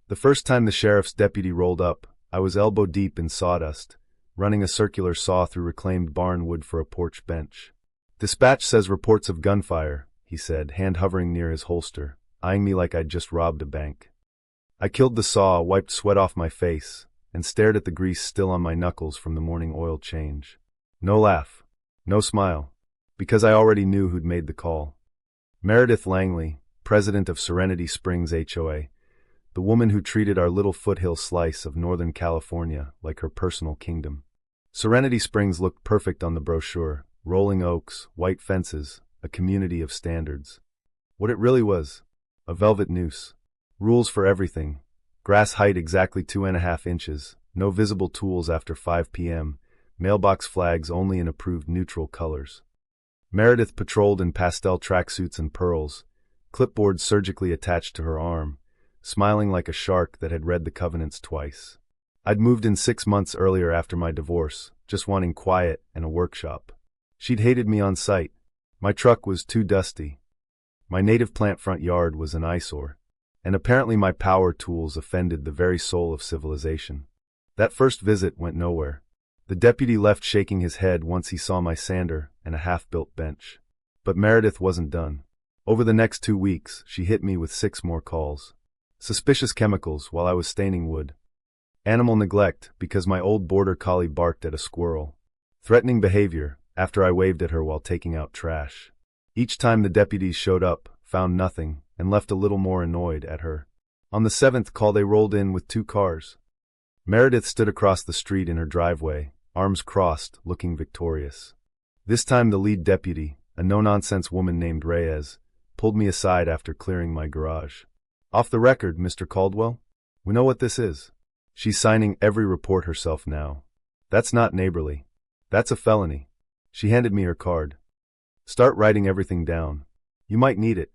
The first time the sheriff's deputy rolled up, I was elbow deep in sawdust, running a circular saw through reclaimed barn wood for a porch bench. "Dispatch says reports of gunfire," he said, hand hovering near his holster, eyeing me like I'd just robbed a bank. I killed the saw, wiped sweat off my face, and stared at the grease still on my knuckles from the morning oil change. No laugh. No smile. Because I already knew who'd made the call. Meredith Langley, president of Serenity Springs HOA, the woman who treated our little foothill slice of Northern California like her personal kingdom. Serenity Springs looked perfect on the brochure: rolling oaks, white fences, a community of standards. What it really was: a velvet noose. Rules for everything. Grass height exactly 2.5 inches, no visible tools after 5 p.m., mailbox flags only in approved neutral colors. Meredith patrolled in pastel tracksuits and pearls, clipboard surgically attached to her arm, smiling like a shark that had read the covenants twice. I'd moved in 6 months earlier after my divorce, just wanting quiet and a workshop. She'd hated me on sight. My truck was too dusty. My native plant front yard was an eyesore. And apparently my power tools offended the very soul of civilization. That first visit went nowhere. The deputy left shaking his head once he saw my sander and a half-built bench. But Meredith wasn't done. Over the next 2 weeks, she hit me with 6 more calls. Suspicious chemicals while I was staining wood. Animal neglect because my old border collie barked at a squirrel. Threatening behavior after I waved at her while taking out trash. Each time the deputies showed up, found nothing, and left a little more annoyed at her. On the 7th call they rolled in with 2 cars. Meredith stood across the street in her driveway, arms crossed, looking victorious. This time the lead deputy, a no-nonsense woman named Reyes, pulled me aside after clearing my garage. "Off the record, Mr. Caldwell? We know what this is. She's signing every report herself now. That's not neighborly. That's a felony." She handed me her card. "Start writing everything down. You might need it."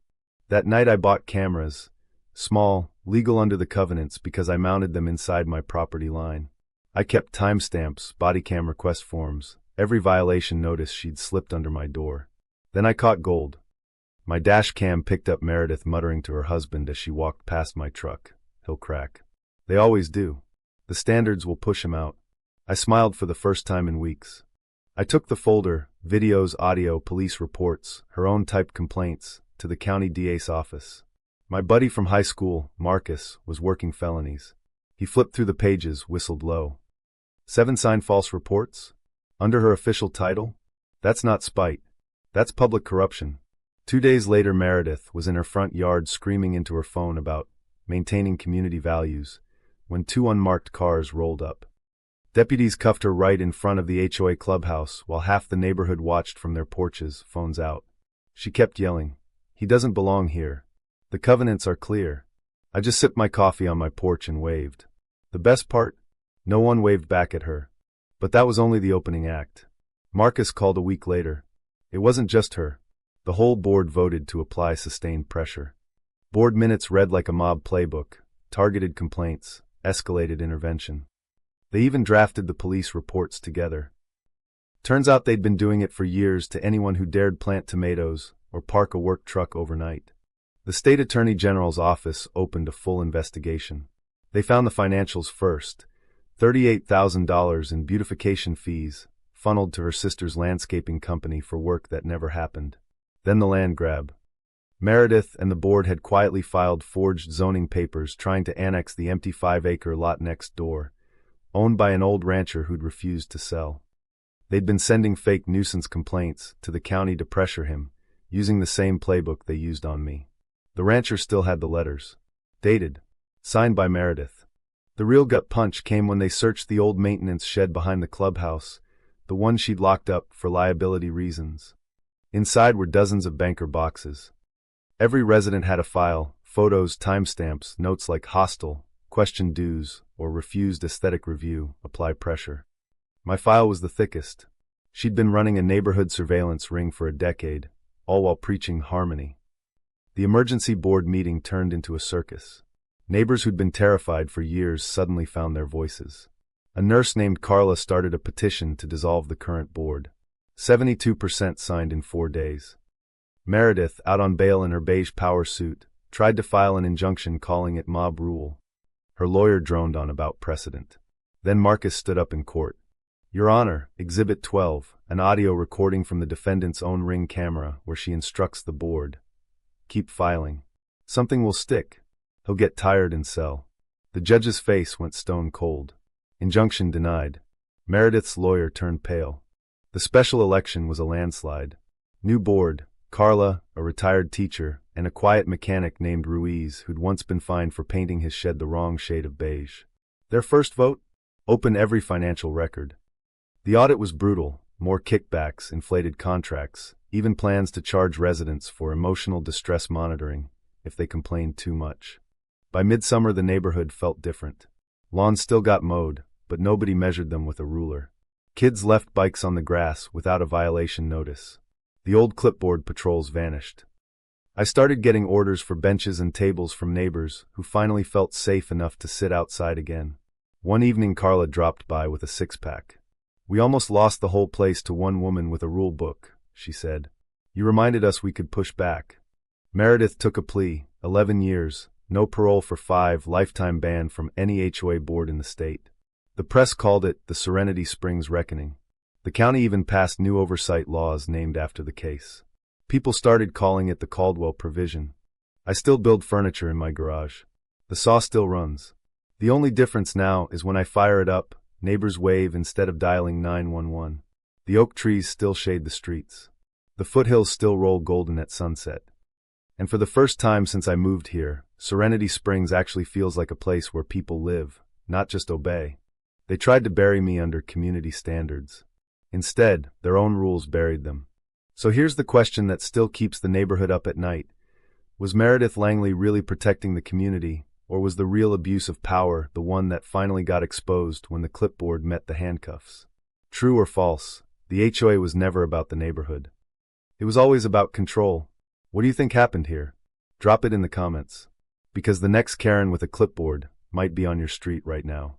That night I bought cameras, small, legal under the covenants because I mounted them inside my property line. I kept timestamps, body cam request forms, every violation notice she'd slipped under my door. Then I caught gold. My dash cam picked up Meredith muttering to her husband as she walked past my truck. "He'll crack. They always do. The standards will push him out." I smiled for the first time in weeks. I took the folder, videos, audio, police reports, her own typed complaints, to the county DA's office. My buddy from high school, Marcus, was working felonies. He flipped through the pages, whistled low. 7 signed false reports? Under her official title? That's not spite. That's public corruption. 2 days later, Meredith was in her front yard screaming into her phone about maintaining community values when 2 unmarked cars rolled up. Deputies cuffed her right in front of the HOA clubhouse while half the neighborhood watched from their porches, phones out. She kept yelling, "He doesn't belong here. The covenants are clear." I just sipped my coffee on my porch and waved. The best part? No one waved back at her. But that was only the opening act. Marcus called a week later. It wasn't just her. The whole board voted to apply sustained pressure. Board minutes read like a mob playbook, targeted complaints, escalated intervention. They even drafted the police reports together. Turns out they'd been doing it for years to anyone who dared plant tomatoes or park a work truck overnight. The state attorney general's office opened a full investigation. They found the financials first: $38,000 in beautification fees, funneled to her sister's landscaping company for work that never happened. Then the land grab. Meredith and the board had quietly filed forged zoning papers trying to annex the empty 5-acre lot next door, owned by an old rancher who'd refused to sell. They'd been sending fake nuisance complaints to the county to pressure him, using the same playbook they used on me. The rancher still had the letters. Dated. Signed by Meredith. The real gut punch came when they searched the old maintenance shed behind the clubhouse, the one she'd locked up for liability reasons. Inside were dozens of banker boxes. Every resident had a file, photos, timestamps, notes like hostile, question dues, or refused aesthetic review, apply pressure. My file was the thickest. She'd been running a neighborhood surveillance ring for a decade, all while preaching harmony. The emergency board meeting turned into a circus. Neighbors who'd been terrified for years suddenly found their voices. A nurse named Carla started a petition to dissolve the current board. 72% signed in 4 days. Meredith, out on bail in her beige power suit, tried to file an injunction calling it mob rule. Her lawyer droned on about precedent. Then Marcus stood up in court. Your Honor, Exhibit 12, an audio recording from the defendant's own Ring camera where she instructs the board. Keep filing. Something will stick. He'll get tired in cell. The judge's face went stone cold. Injunction denied. Meredith's lawyer turned pale. The special election was a landslide. New board, Carla, a retired teacher, and a quiet mechanic named Ruiz who'd once been fined for painting his shed the wrong shade of beige. Their first vote? Open every financial record. The audit was brutal. More kickbacks, inflated contracts, even plans to charge residents for emotional distress monitoring if they complained too much. By midsummer, the neighborhood felt different. Lawns still got mowed, but nobody measured them with a ruler. Kids left bikes on the grass without a violation notice. The old clipboard patrols vanished. I started getting orders for benches and tables from neighbors who finally felt safe enough to sit outside again. One evening, Carla dropped by with a six-pack. We almost lost the whole place to one woman with a rule book, she said. You reminded us we could push back. Meredith took a plea, 11 years, no parole for 5, lifetime ban from any HOA board in the state. The press called it the Serenity Springs Reckoning. The county even passed new oversight laws named after the case. People started calling it the Caldwell Provision. I still build furniture in my garage. The saw still runs. The only difference now is when I fire it up, neighbors wave instead of dialing 911. The oak trees still shade the streets. The foothills still roll golden at sunset. And for the first time since I moved here, Serenity Springs actually feels like a place where people live, not just obey. They tried to bury me under community standards. Instead, their own rules buried them. So here's the question that still keeps the neighborhood up at night. Was Meredith Langley really protecting the community, or was the real abuse of power the one that finally got exposed when the clipboard met the handcuffs? True or false, the HOA was never about the neighborhood. It was always about control. What do you think happened here? Drop it in the comments. Because the next Karen with a clipboard might be on your street right now.